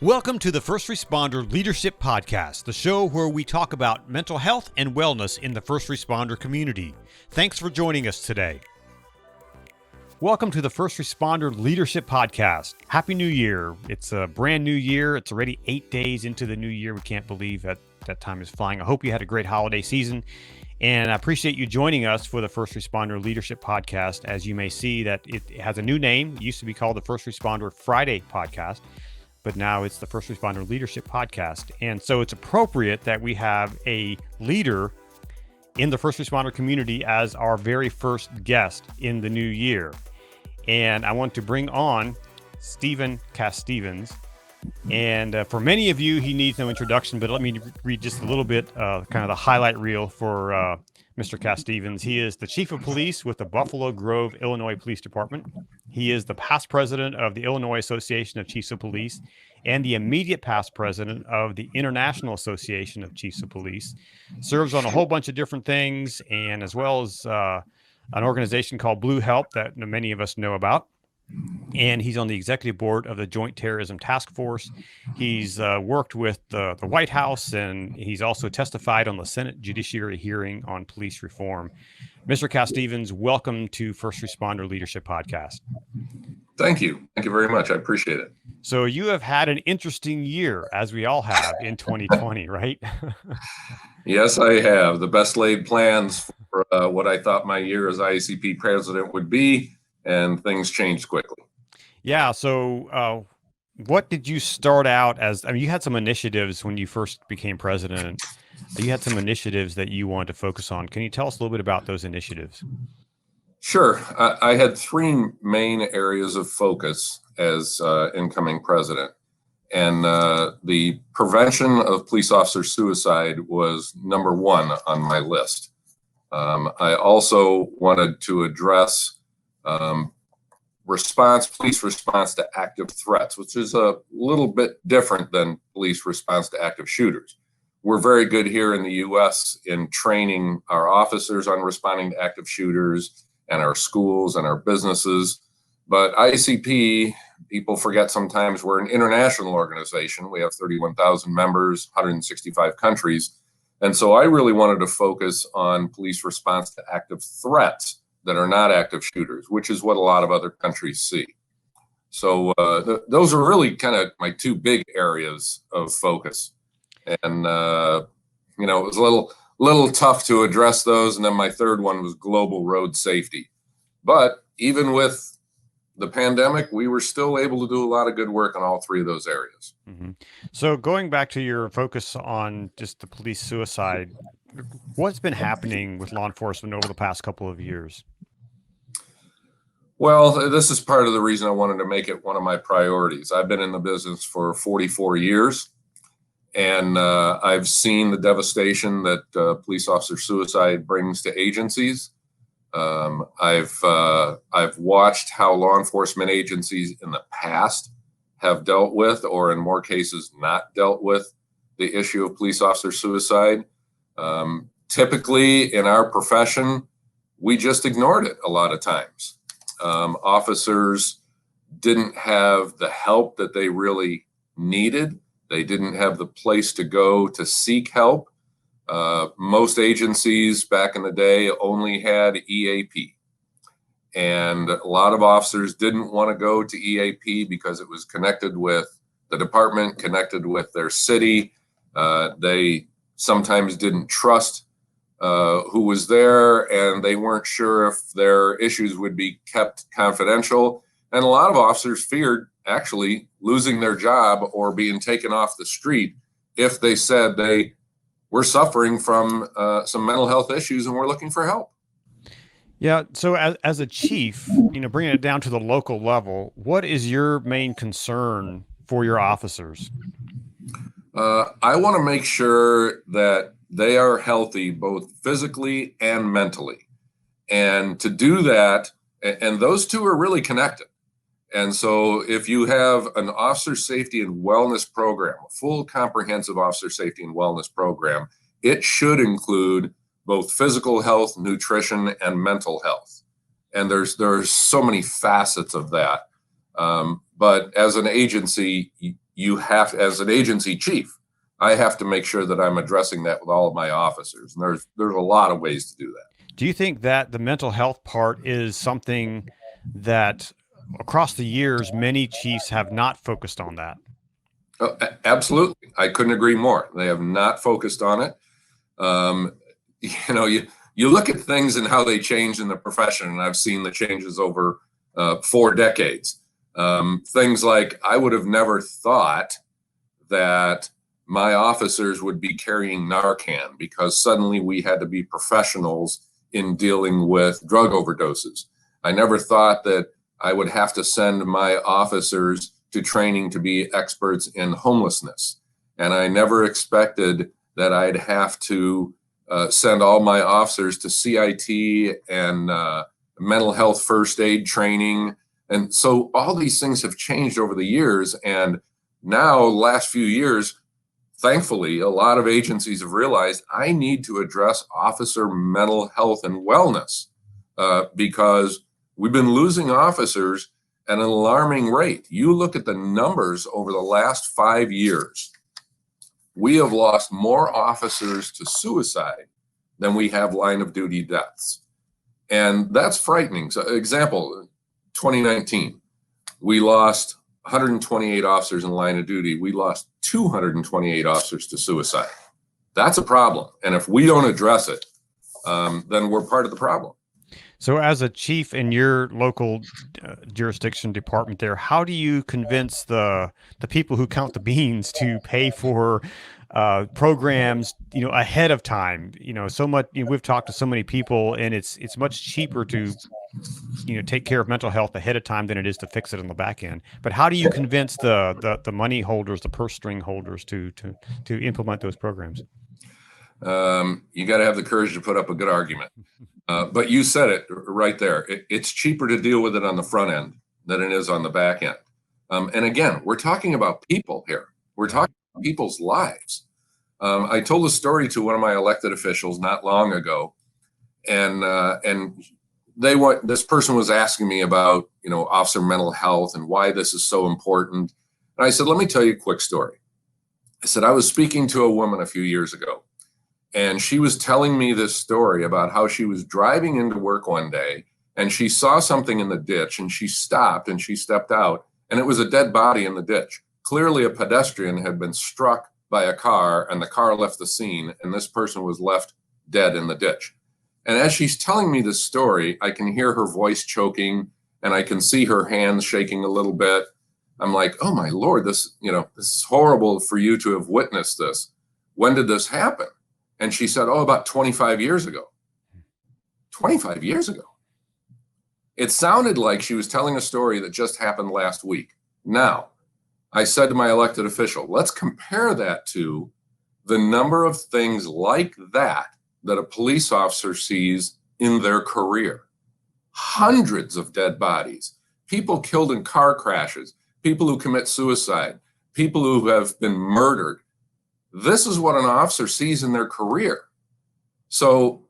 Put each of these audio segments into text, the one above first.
Welcome to the First Responder Leadership Podcast, the show where we talk about mental health and wellness in the first responder community. Thanks for joining us today. Welcome to the First Responder Leadership Podcast. Happy New Year. It's a brand new year. It's already 8 days into the new year. We can't believe that time is flying. I hope you had a great holiday season. And I appreciate you joining us for the First Responder Leadership Podcast. As you may see, that it has a new name. It used to be called the First Responder Friday Podcast, but now it's the First Responder Leadership Podcast. And so it's appropriate that we have a leader in the first responder community as our very first guest in the new year. And I want to bring on Steven Casstevens. And for many of you, he needs no introduction, but let me read just a little bit, kind of the highlight reel for Mr. Casstevens. He is the Chief of Police with the Buffalo Grove, Illinois Police Department. He is the past president of the Illinois Association of Chiefs of Police and the immediate past president of the International Association of Chiefs of Police. Serves on a whole bunch of different things, and as well as an organization called H.E.L.P that many of us know about. And he's on the executive board of the Joint Terrorism Task Force. He's worked with the White House, and he's also testified on the Senate Judiciary hearing on police reform. Mr. Casstevens, welcome to First Responder Leadership Podcast. Thank you. Thank you very much. I appreciate it. So you have had an interesting year, as we all have in 2020, right? Yes, I have. The best laid plans for what I thought my year as IACP president would be, and things changed quickly. Yeah. So what did you start out as? I mean, you had some initiatives when you first became president. You had some initiatives that you wanted to focus on. Can you tell us a little bit about those initiatives? Sure. I had three main areas of focus as incoming president. And the prevention of police officer suicide was number one on my list. I also wanted to address police response to active threats, which is a little bit different than police response to active shooters. We're very good here in the U.S. in training our officers on responding to active shooters and our schools and our businesses. But IACP, people forget sometimes we're an international organization. We have 31,000 members, 165 countries. And so I really wanted to focus on police response to active threats that are not active shooters, which is what a lot of other countries see. So those are really kind of my two big areas of focus. And, it was a little tough to address those. And then my third one was global road safety. But even with the pandemic, we were still able to do a lot of good work on all three of those areas. Mm-hmm. So going back to your focus on just the police suicide, what's been happening with law enforcement over the past couple of years? Well, this is part of the reason I wanted to make it one of my priorities. I've been in the business for 44 years, and I've seen the devastation that police officer suicide brings to agencies. I've watched how law enforcement agencies in the past have dealt with, or in more cases, not dealt with, the issue of police officer suicide. Typically, in our profession, we just ignored it a lot of times. Officers didn't have the help that they really needed. They didn't have the place to go to seek help. Most agencies back in the day only had EAP. And a lot of officers didn't want to go to EAP because it was connected with the department, connected with their city. They sometimes didn't trust who was there, and they weren't sure if their issues would be kept confidential. And a lot of officers feared actually losing their job or being taken off the street if they said they were suffering from some mental health issues and were looking for help. Yeah. So as a chief, bringing it down to the local level, what is your main concern for your officers? I want to make sure that they are healthy, both physically and mentally. And to do that, and those two are really connected. And so if you have an officer safety and wellness program, a full comprehensive officer safety and wellness program, it should include both physical health, nutrition, and mental health. And there's so many facets of that. But as an agency, you have, as an agency chief, I have to make sure that I'm addressing that with all of my officers. And there's a lot of ways to do that. Do you think that the mental health part is something that across the years, many chiefs have not focused on that? Oh, absolutely. I couldn't agree more. They have not focused on it. You look at things and how they change in the profession, and I've seen the changes over 4 decades. Things like, I would have never thought that my officers would be carrying Narcan because suddenly we had to be professionals in dealing with drug overdoses. I never thought that I would have to send my officers to training to be experts in homelessness. And I never expected that I'd have to send all my officers to CIT and mental health first aid training. And so all these things have changed over the years. And now, last few years, thankfully, a lot of agencies have realized I need to address officer mental health and wellness because we've been losing officers at an alarming rate. You look at the numbers over the last 5 years, we have lost more officers to suicide than we have line of duty deaths. And that's frightening. So, example, 2019, we lost 128 officers in line of duty. We lost 228 officers to suicide. That's a problem. And if we don't address it, then we're part of the problem. So as a chief in your local jurisdiction department there, how do you convince the people who count the beans to pay for programs, ahead of time? So much, we've talked to so many people, and it's much cheaper to, take care of mental health ahead of time than it is to fix it on the back end. But how do you convince the money holders, the purse string holders to implement those programs? You got to have the courage to put up a good argument. But you said it right there. It's cheaper to deal with it on the front end than it is on the back end. And again, we're talking about people here. We're talking about people's lives. I told a story to one of my elected officials not long ago, and this person was asking me about, officer mental health and why this is so important. And I said, let me tell you a quick story. I said, I was speaking to a woman a few years ago, and she was telling me this story about how she was driving into work one day and she saw something in the ditch, and she stopped and she stepped out, and it was a dead body in the ditch. Clearly a pedestrian had been struck by a car, and the car left the scene, and this person was left dead in the ditch. And as she's telling me this story, I can hear her voice choking, and I can see her hands shaking a little bit. I'm like, oh my Lord, this is horrible for you to have witnessed this. When did this happen? And she said, oh, about 25 years ago. 25 years ago. It sounded like she was telling a story that just happened last week. Now, I said to my elected official, let's compare that to the number of things like that a police officer sees in their career. Hundreds of dead bodies, people killed in car crashes, people who commit suicide, people who have been murdered. This is what an officer sees in their career. So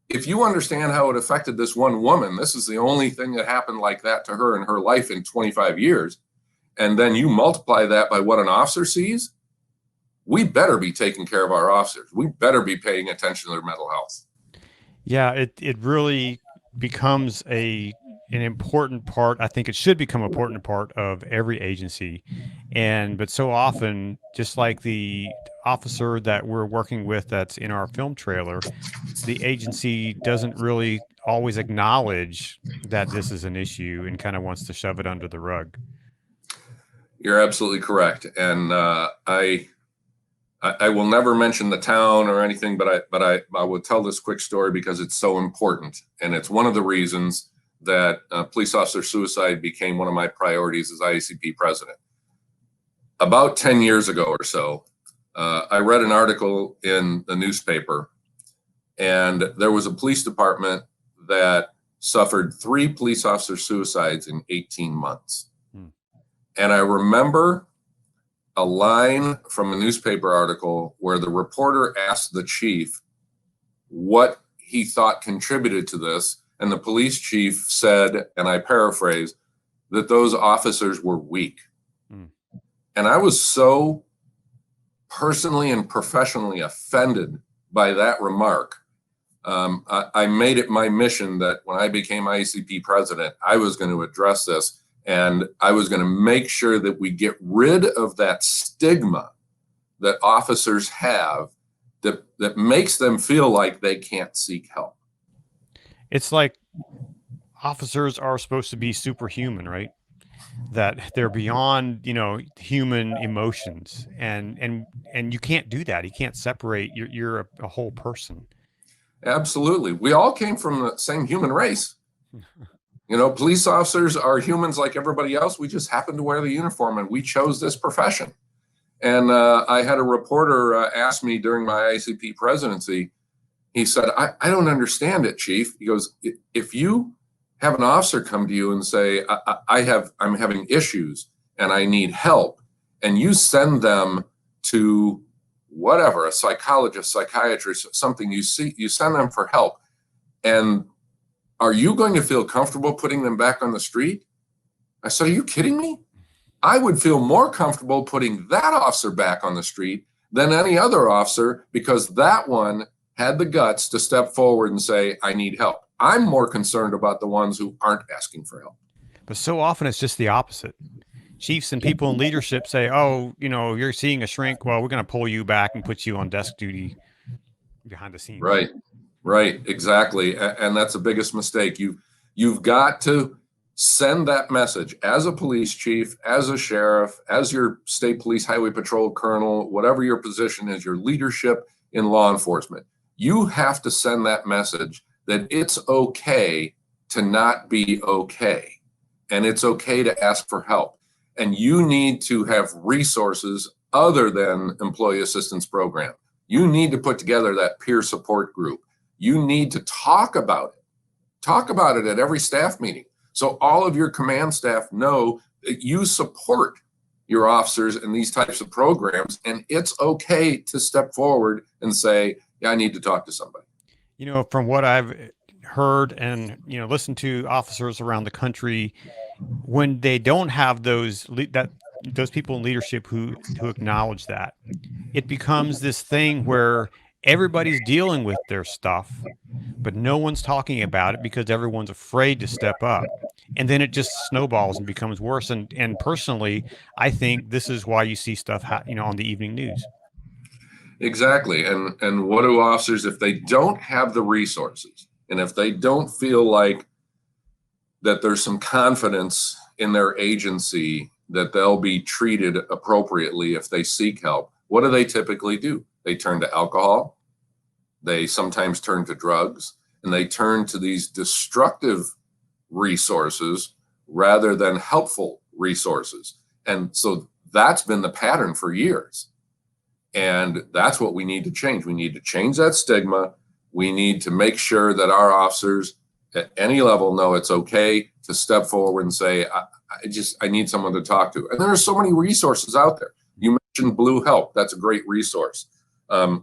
if you understand how it affected this one woman, this is the only thing that happened like that to her in her life in 25 years. And then you multiply that by what an officer sees, we better be taking care of our officers. We better be paying attention to their mental health. Yeah, it really becomes an important part. I think it should become an important part of every agency. But so often, just like the officer that we're working with that's in our film trailer, the agency doesn't really always acknowledge that this is an issue and kind of wants to shove it under the rug. You're absolutely correct. And I will never mention the town or anything, but I will tell this quick story because it's so important. And it's one of the reasons that police officer suicide became one of my priorities as IACP president. About 10 years ago or so, I read an article in the newspaper, and there was a police department that suffered 3 police officer suicides in 18 months. And I remember a line from a newspaper article where the reporter asked the chief what he thought contributed to this. And the police chief said, and I paraphrase, that those officers were weak. And I was so personally and professionally offended by that remark. I made it my mission that when I became IACP president, I was going to address this, and I was going to make sure that we get rid of that stigma that officers have that makes them feel like they can't seek help. It's like officers are supposed to be superhuman, right? That they're beyond, human emotions, and you can't do that. You can't separate. You're a whole person. Absolutely. We all came from the same human race. Police officers are humans like everybody else. We just happen to wear the uniform, and we chose this profession. And I had a reporter ask me during my IACP presidency, he said, I don't understand it, Chief. He goes, if you have an officer come to you and say, I'm having issues and I need help, and you send them to whatever, a psychologist, psychiatrist, something, you send them for help, and are you going to feel comfortable putting them back on the street? I said, are you kidding me? I would feel more comfortable putting that officer back on the street than any other officer, because that one had the guts to step forward and say, I need help. I'm more concerned about the ones who aren't asking for help. But so often it's just the opposite. Chiefs and people in leadership say, oh, you're seeing a shrink. Well, we're going to pull you back and put you on desk duty behind the scenes. Right. Exactly. And that's the biggest mistake. You've got to send that message as a police chief, as a sheriff, as your state police highway patrol colonel, whatever your position is, your leadership in law enforcement. You have to send that message that it's okay to not be okay. And it's okay to ask for help. And you need to have resources other than employee assistance program. You need to put together that peer support group. You need to talk about it. Talk about it at every staff meeting, so all of your command staff know that you support your officers in these types of programs, and it's okay to step forward and say, yeah, I need to talk to somebody. From what I've heard and, listened to officers around the country, when they don't have those people in leadership who acknowledge that, it becomes this thing where everybody's dealing with their stuff, but no one's talking about it because everyone's afraid to step up. And then it just snowballs and becomes worse. And personally, I think this is why you see stuff, on the evening news. Exactly. And what do officers, if they don't have the resources, and if they don't feel like that there's some confidence in their agency that they'll be treated appropriately if they seek help, what do they typically do? They turn to alcohol. They sometimes turn to drugs, and they turn to these destructive resources rather than helpful resources. And so that's been the pattern for years. And that's what we need to change. We need to change that stigma. We need to make sure that our officers at any level know it's okay to step forward and say, I need someone to talk to. And there are so many resources out there. You mentioned Blue Help. That's a great resource.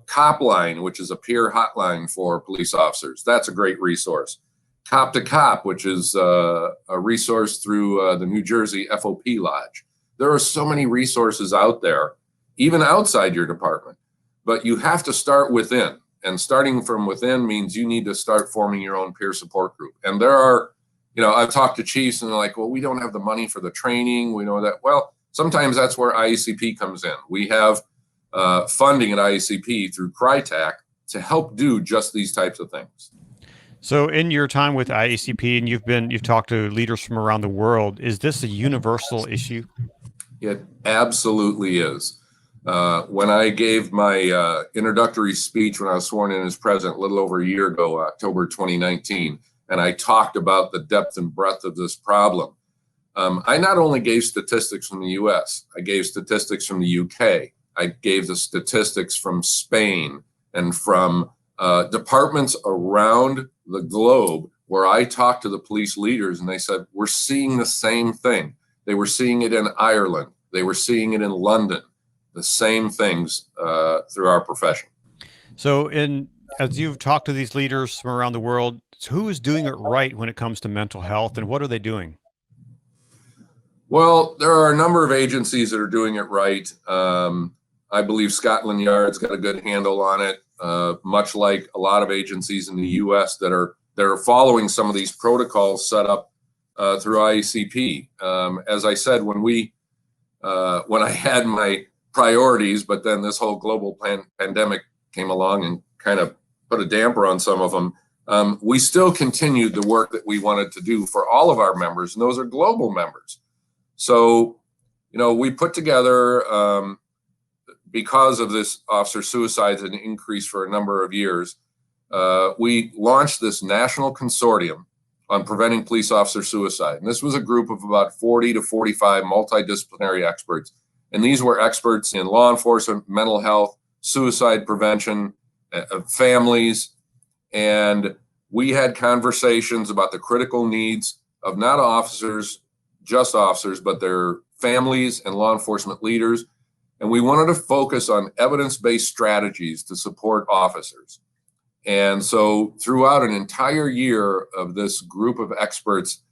Cop Line, which is a peer hotline for police officers. That's a great resource. Cop to Cop, which is a resource through the New Jersey FOP Lodge. There are so many resources out there, even outside your department, but you have to start within. And starting from within means you need to start forming your own peer support group. And there are, I've talked to chiefs and they're like, well, we don't have the money for the training. We know that. Well, sometimes that's where IACP comes in. We have funding at IACP through CRYTAC to help do just these types of things. So in your time with IACP, and you've talked to leaders from around the world, is this a universal issue? It absolutely is. When I gave my introductory speech when I was sworn in as president a little over a year ago, October 2019, and I talked about the depth and breadth of this problem, I not only gave statistics from the US, I gave statistics from the UK, I gave the statistics from Spain and from departments around the globe where I talked to the police leaders and they said, we're seeing the same thing. They were seeing it in Ireland. They were seeing it in London. The same things through our profession. So as you've talked to these leaders from around the world, who is doing it right when it comes to mental health, and what are they doing? Well, there are a number of agencies that are doing it right. I believe Scotland Yard's got a good handle on it, much like a lot of agencies in the U.S. that are following some of these protocols set up through IACP. As I said, when I had my priorities, but then this whole global pandemic came along and kind of put a damper on some of them. We still continued the work that we wanted to do for all of our members, and those are global members. So, we put together, because of this officer suicides had increased for a number of years, we launched this national consortium on preventing police officer suicide. And this was a group of about 40 to 45 multidisciplinary experts. And these were experts in law enforcement, mental health, suicide prevention, families. And we had conversations about the critical needs of not just officers, but their families and law enforcement leaders. And we wanted to focus on evidence-based strategies to support officers. And so throughout an entire year of this group of experts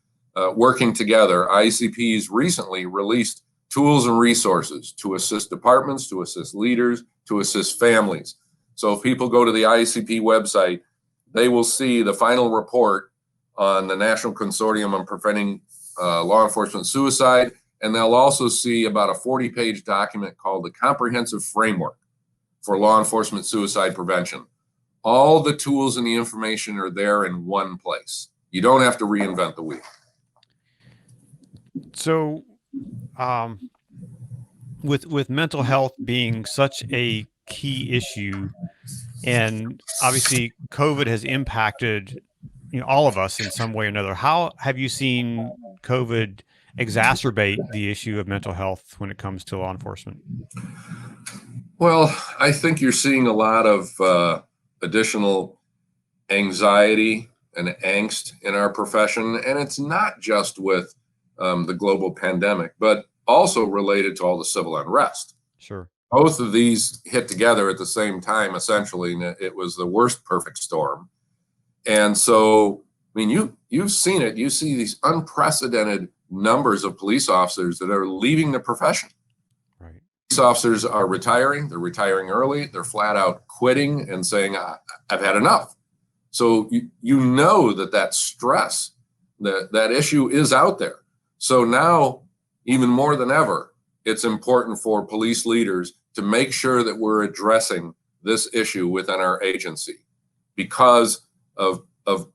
working together, IACP's recently released tools and resources to assist departments, to assist leaders, to assist families. So if people go to the IACP website, they will see the final report on the National Consortium on Preventing Law Enforcement Suicide, and they'll also see about a 40-page document called the Comprehensive Framework for Law Enforcement Suicide Prevention. All the tools and the information are there in one place. You don't have to reinvent the wheel. So, with mental health being such a key issue, and obviously COVID has impacted all of us in some way or another, how have you seen COVID exacerbate the issue of mental health when it comes to law enforcement? Well, I think you're seeing a lot of additional anxiety and angst in our profession. And it's not just with the global pandemic, but also related to all the civil unrest. Sure. Both of these hit together at the same time, essentially, and it was the worst perfect storm. And so, I mean, you've seen it. You see these unprecedented numbers of police officers that are leaving the profession. Right. Police officers are retiring. They're retiring early. They're flat out quitting and saying, I've had enough. So you know that stress, that issue is out there. So now, even more than ever, it's important for police leaders to make sure that we're addressing this issue within our agency because of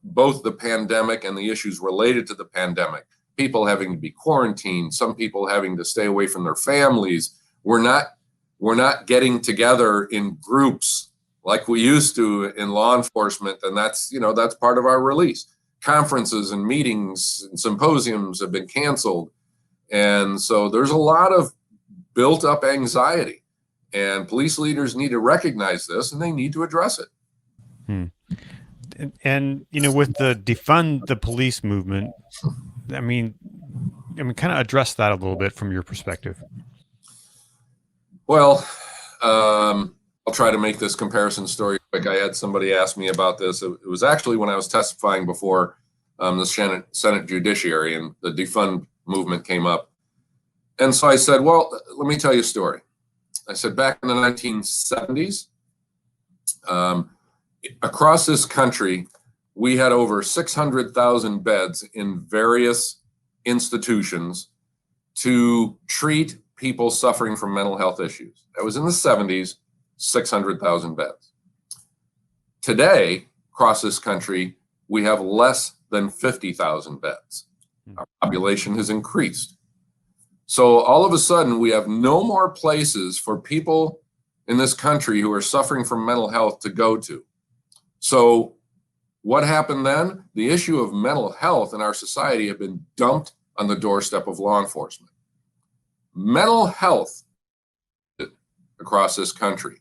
both the pandemic and the issues related to the pandemic. People having to be quarantined, some people having to stay away from their families. We're not getting together in groups like we used to in law enforcement, and that's part of our release. Conferences and meetings and symposiums have been canceled. And so there's a lot of built up anxiety, and police leaders need to recognize this and they need to address it. And with the defund the police movement, I mean, kind of address that a little bit from your perspective. Well, I'll try to make this comparison story quick. I had somebody ask me about this. It was actually when I was testifying before the Senate Judiciary, and the defund movement came up. And so I said, well, let me tell you a story. I said, back in the 1970s, across this country, we had over 600,000 beds in various institutions to treat people suffering from mental health issues. That was in the 70s, 600,000 beds. Today, across this country, we have less than 50,000 beds. Our population has increased. So all of a sudden, we have no more places for people in this country who are suffering from mental health to go to. So what happened then? The issue of mental health in our society have been dumped on the doorstep of law enforcement. Mental health across this country.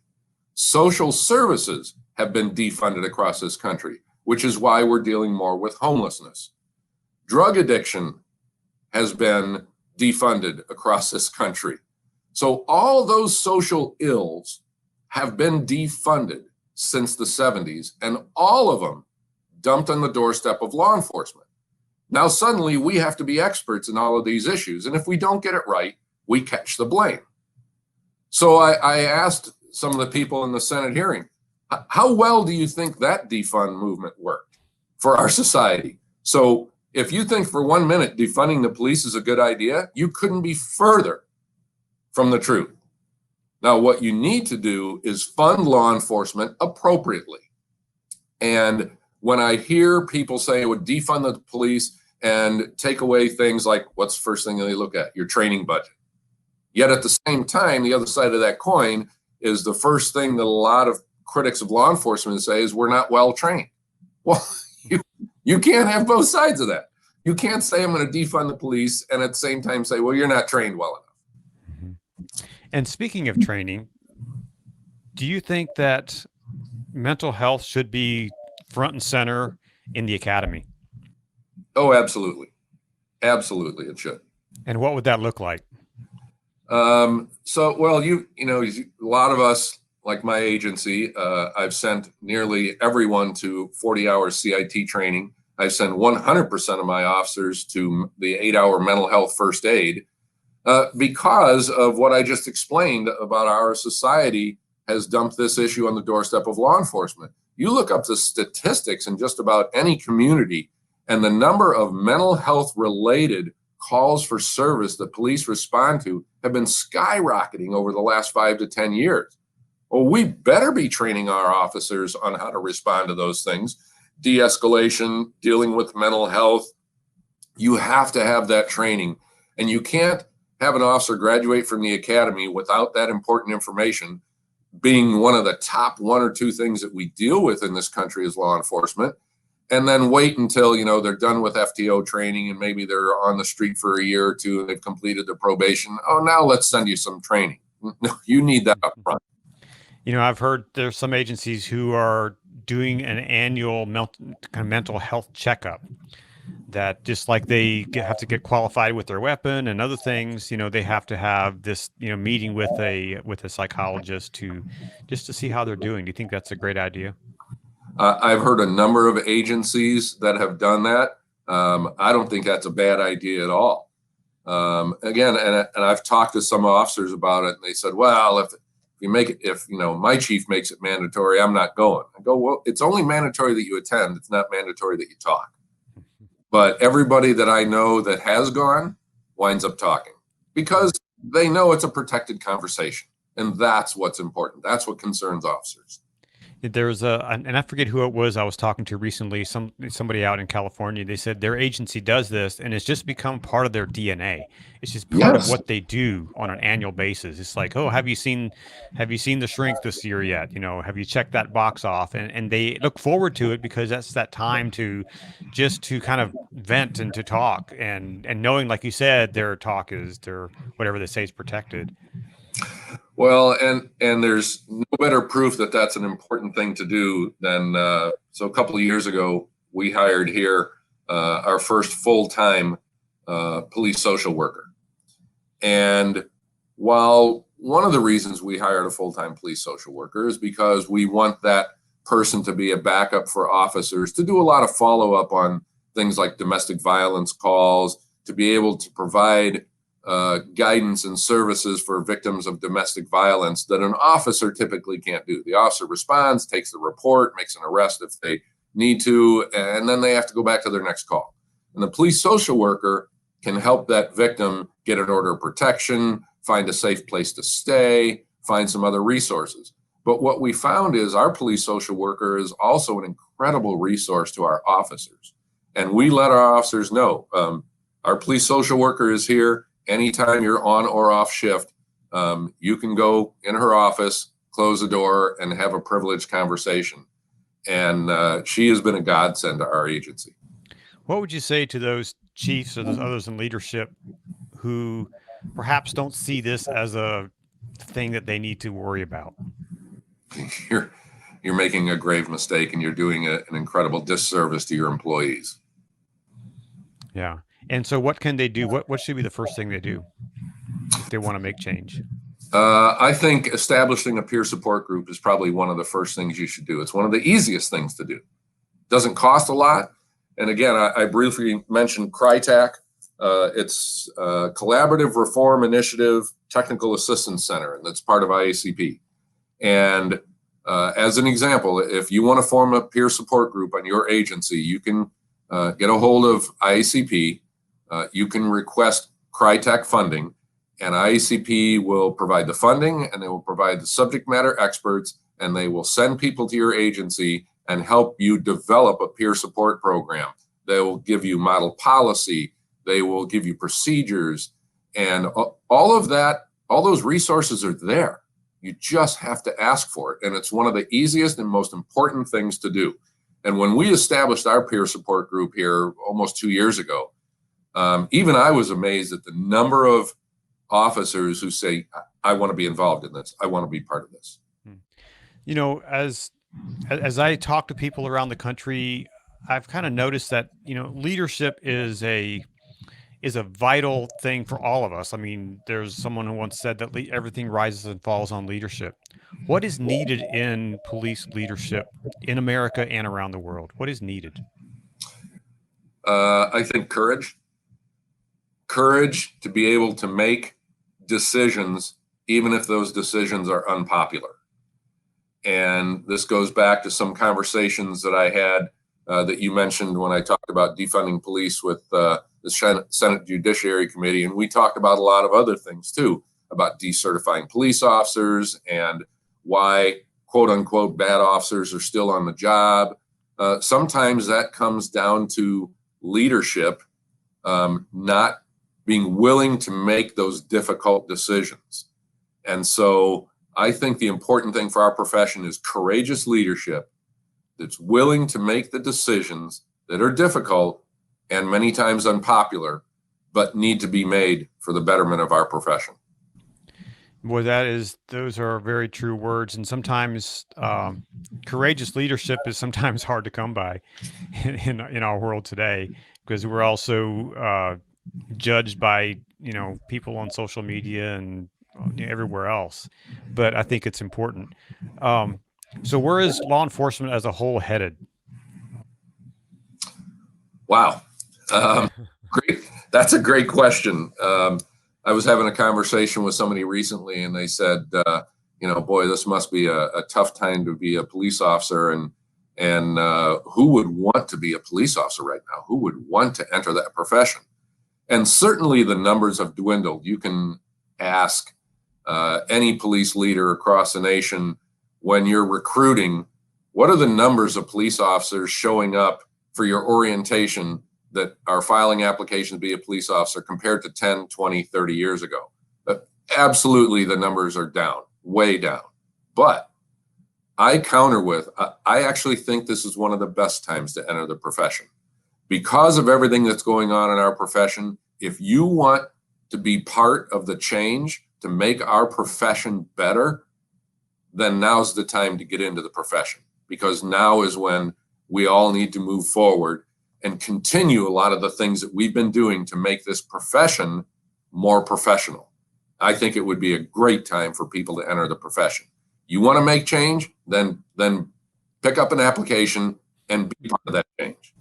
Social services have been defunded across this country, which is why we're dealing more with homelessness. Drug addiction has been defunded across this country. So all those social ills have been defunded since the 70s, and all of them dumped on the doorstep of law enforcement. Now, suddenly we have to be experts in all of these issues. And if we don't get it right, we catch the blame. So I asked some of the people in the Senate hearing, how well do you think that defund movement worked for our society? So if you think for 1 minute defunding the police is a good idea, you couldn't be further from the truth. Now, what you need to do is fund law enforcement appropriately. And when I hear people say, would defund the police and take away things like, what's the first thing they look at? Your training budget. Yet at the same time, the other side of that coin is the first thing that a lot of critics of law enforcement say is we're not well trained. Well, you can't have both sides of that. You can't say I'm going to defund the police and at the same time say, well, you're not trained well enough. And speaking of training, do you think that mental health should be front and center in the academy? Oh, absolutely. Absolutely, it should. And what would that look like? Well, you know, a lot of us, like my agency, I've sent nearly everyone to 40-hour CIT training. I've sent 100% of my officers to the 8-hour mental health first aid because of what I just explained about our society has dumped this issue on the doorstep of law enforcement. You look up the statistics in just about any community, and the number of mental health related calls for service that police respond to have been skyrocketing over the last 5 to 10 years. Well, we better be training our officers on how to respond to those things. De-escalation, dealing with mental health. You have to have that training. And you can't have an officer graduate from the academy without that important information being one of the top 1 or 2 things that we deal with in this country as law enforcement. And then wait until, you know, they're done with FTO training and maybe they're on the street for a year or 2 and they've completed their probation. Oh, now let's send you some training. No, you need that up front. You know, I've heard there's some agencies who are doing an annual mental health checkup that just like they have to get qualified with their weapon and other things, you know, they have to have this, you know, meeting with a psychologist to see how they're doing. Do you think that's a great idea? I've heard a number of agencies that have done that. I don't think that's a bad idea at all. Again, and I've talked to some officers about it, and they said, well, if you know, my chief makes it mandatory, I'm not going. I go, well, it's only mandatory that you attend. It's not mandatory that you talk. But everybody that I know that has gone winds up talking because they know it's a protected conversation. And that's what's important. That's what concerns officers. There's and I forget who it was I was talking to recently, somebody out in California. They said their agency does this and it's just become part of their DNA. It's just part of what they do on an annual basis. It's like, oh, have you seen the shrink this year yet? You know, have you checked that box off? And they look forward to it because that's that time to kind of vent and to talk and knowing, like you said, their talk is whatever they say is protected. Well, and there's no better proof that that's an important thing to do than so a couple of years ago, we hired here our first full-time police social worker. And while one of the reasons we hired a full-time police social worker is because we want that person to be a backup for officers, to do a lot of follow-up on things like domestic violence calls, to be able to provide guidance and services for victims of domestic violence that an officer typically can't do. The officer responds, takes the report, makes an arrest if they need to, and then they have to go back to their next call. And the police social worker can help that victim get an order of protection, find a safe place to stay, find some other resources. But what we found is our police social worker is also an incredible resource to our officers. And we let our officers know, our police social worker is here. Anytime you're on or off shift, you can go in her office, close the door, and have a privileged conversation. And she has been a godsend to our agency. What would you say to those chiefs or those others in leadership who perhaps don't see this as a thing that they need to worry about? You're making a grave mistake, and you're doing an incredible disservice to your employees. Yeah. And so what can they do? What should be the first thing they do if they want to make change? I think establishing a peer support group is probably one of the first things you should do. It's one of the easiest things to do. Doesn't cost a lot. And again, I briefly mentioned CRYTAC. It's a Collaborative Reform Initiative Technical Assistance Center, and that's part of IACP. And as an example, if you want to form a peer support group on your agency, you can get a hold of IACP. You can request CRYTAC funding, and IACP will provide the funding, and they will provide the subject matter experts, and they will send people to your agency and help you develop a peer support program. They will give you model policy. They will give you procedures, and all of that, all those resources are there. You just have to ask for it. And it's one of the easiest and most important things to do. And when we established our peer support group here almost 2 years ago, even I was amazed at the number of officers who say, I want to be involved in this. I want to be part of this. You know, as I talk to people around the country, I've kind of noticed that, you know, leadership is a vital thing for all of us. I mean, there's someone who once said that everything rises and falls on leadership. What is needed in police leadership in America and around the world? What is needed? I think courage to be able to make decisions, even if those decisions are unpopular. And this goes back to some conversations that I had that you mentioned when I talked about defunding police with the Senate Judiciary Committee. And we talked about a lot of other things too, about decertifying police officers and why quote unquote bad officers are still on the job. Sometimes that comes down to leadership not being willing to make those difficult decisions. And so I think the important thing for our profession is courageous leadership that's willing to make the decisions that are difficult and many times unpopular, but need to be made for the betterment of our profession. Boy, those are very true words. And sometimes courageous leadership is sometimes hard to come by in our world today, because we're also judged by, you know, people on social media and everywhere else. But I think it's important. So where is law enforcement as a whole headed? Wow. Great. That's a great question. I was having a conversation with somebody recently, and they said, you know, boy, this must be a tough time to be a police officer. And who would want to be a police officer right now? Who would want to enter that profession? And certainly the numbers have dwindled. You can ask any police leader across the nation, when you're recruiting, what are the numbers of police officers showing up for your orientation that are filing applications to be a police officer compared to 10, 20, 30 years ago? But absolutely, the numbers are down, way down. But I counter with, I actually think this is one of the best times to enter the profession. Because of everything that's going on in our profession, if you want to be part of the change to make our profession better, then now's the time to get into the profession, because now is when we all need to move forward and continue a lot of the things that we've been doing to make this profession more professional. I think it would be a great time for people to enter the profession. You want to make change, then pick up an application and be part of that change.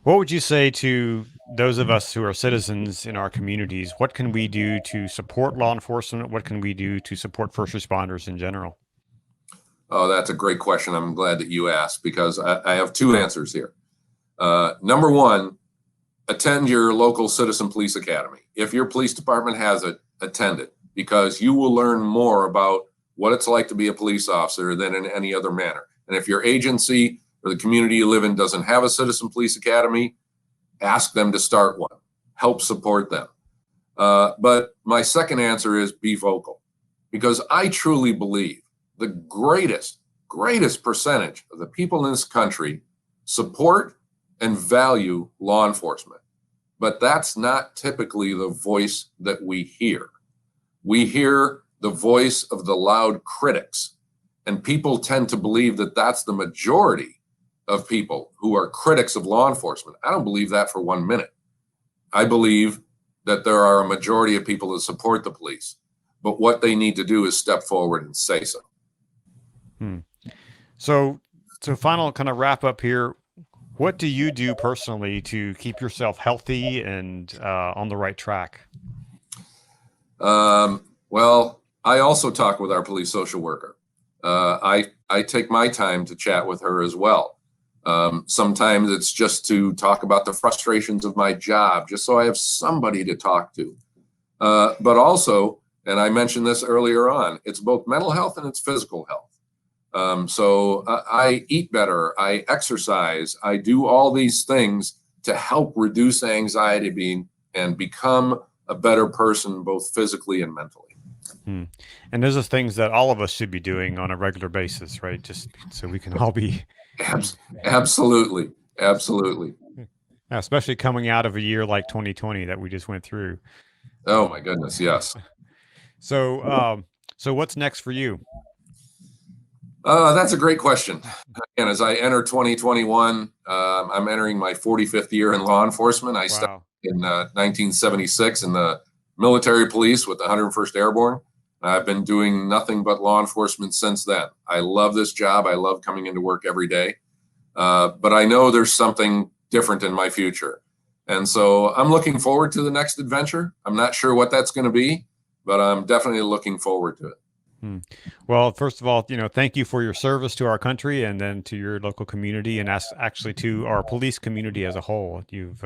What would you say to those of us who are citizens in our communities? What can we do to support law enforcement? What can we do to support first responders in general? Oh, that's a great question. I'm glad that you asked, because I have two answers here. Number one, attend your local Citizen Police Academy. If your police department has it, attend it, because you will learn more about what it's like to be a police officer than in any other manner. And if your agency or the community you live in doesn't have a Citizen Police Academy, ask them to start one. Help support them. But my second answer is be vocal, because I truly believe the greatest percentage of the people in this country support and value law enforcement. But that's not typically the voice that we hear. We hear the voice of the loud critics, and people tend to believe that that's the majority of people who are critics of law enforcement. I don't believe that for 1 minute. I believe that there are a majority of people that support the police, but what they need to do is step forward and say so. So final kind of wrap up here. What do you do personally to keep yourself healthy and on the right track? Well, I also talk with our police social worker. I take my time to chat with her as well. Sometimes it's just to talk about the frustrations of my job, just so I have somebody to talk to. But also, and I mentioned this earlier on, it's both mental health and it's physical health. So I eat better, I exercise, I do all these things to help reduce anxiety and become a better person, both physically and mentally. And those are things that all of us should be doing on a regular basis, right? Just so we can all be. Absolutely. Absolutely. Especially coming out of a year like 2020 that we just went through. Oh my goodness. Yes. So what's next for you? That's a great question. And as I enter 2021, I'm entering my 45th year in law enforcement. I started in 1976 in the military police with the 101st Airborne. I've been doing nothing but law enforcement since then. I love this job. I love coming into work every day. But I know there's something different in my future. And so I'm looking forward to the next adventure. I'm not sure what that's going to be, but I'm definitely looking forward to it. Well, first of all, thank you for your service to our country and then to your local community and actually to our police community as a whole. You've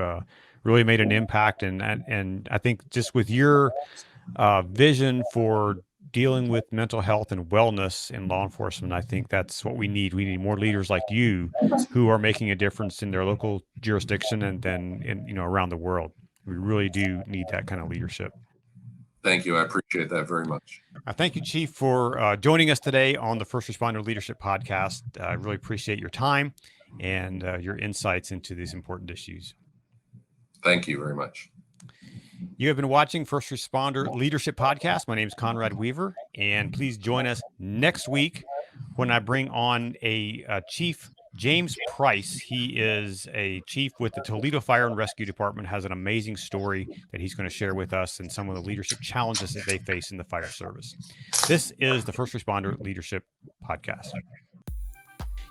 really made an impact. And I think just with your vision for dealing with mental health and wellness in law enforcement, I think that's what we need. We need more leaders like you who are making a difference in their local jurisdiction and then around the world. We really do need that kind of leadership. Thank you. I appreciate that very much. Thank you, Chief, for joining us today on the First Responder Leadership Podcast. I really appreciate your time and your insights into these important issues. Thank you very much. You have been watching First Responder Leadership Podcast. My name is Conrad Weaver, and please join us next week when I bring on a Chief James Price. He is a chief with the Toledo Fire and Rescue Department, has an amazing story that he's going to share with us and some of the leadership challenges that they face in the fire service. This is the First Responder Leadership Podcast.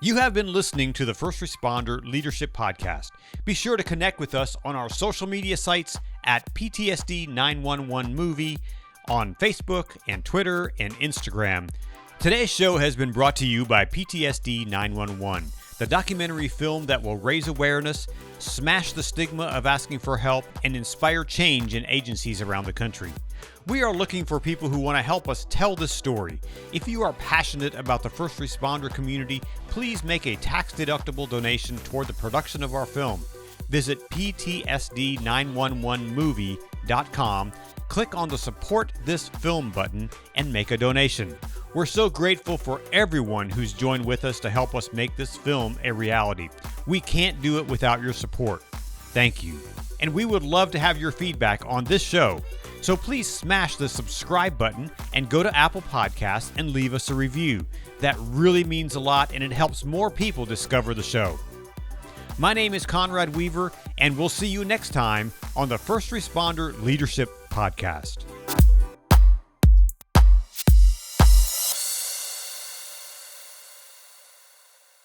You have been listening to the First Responder Leadership Podcast. Be sure to connect with us on our social media sites at PTSD 911 Movie on Facebook and Twitter and Instagram. Today's show has been brought to you by PTSD 911, the documentary film that will raise awareness, smash the stigma of asking for help, and inspire change in agencies around the country. We are looking for people who want to help us tell this story. If you are passionate about the first responder community, please make a tax-deductible donation toward the production of our film. Visit ptsd911movie.com, click on the Support This Film button, and make a donation. We're so grateful for everyone who's joined with us to help us make this film a reality. We can't do it without your support. Thank you. And we would love to have your feedback on this show. So please smash the subscribe button and go to Apple Podcasts and leave us a review. That really means a lot and it helps more people discover the show. My name is Conrad Weaver, and we'll see you next time on the First Responder Leadership Podcast.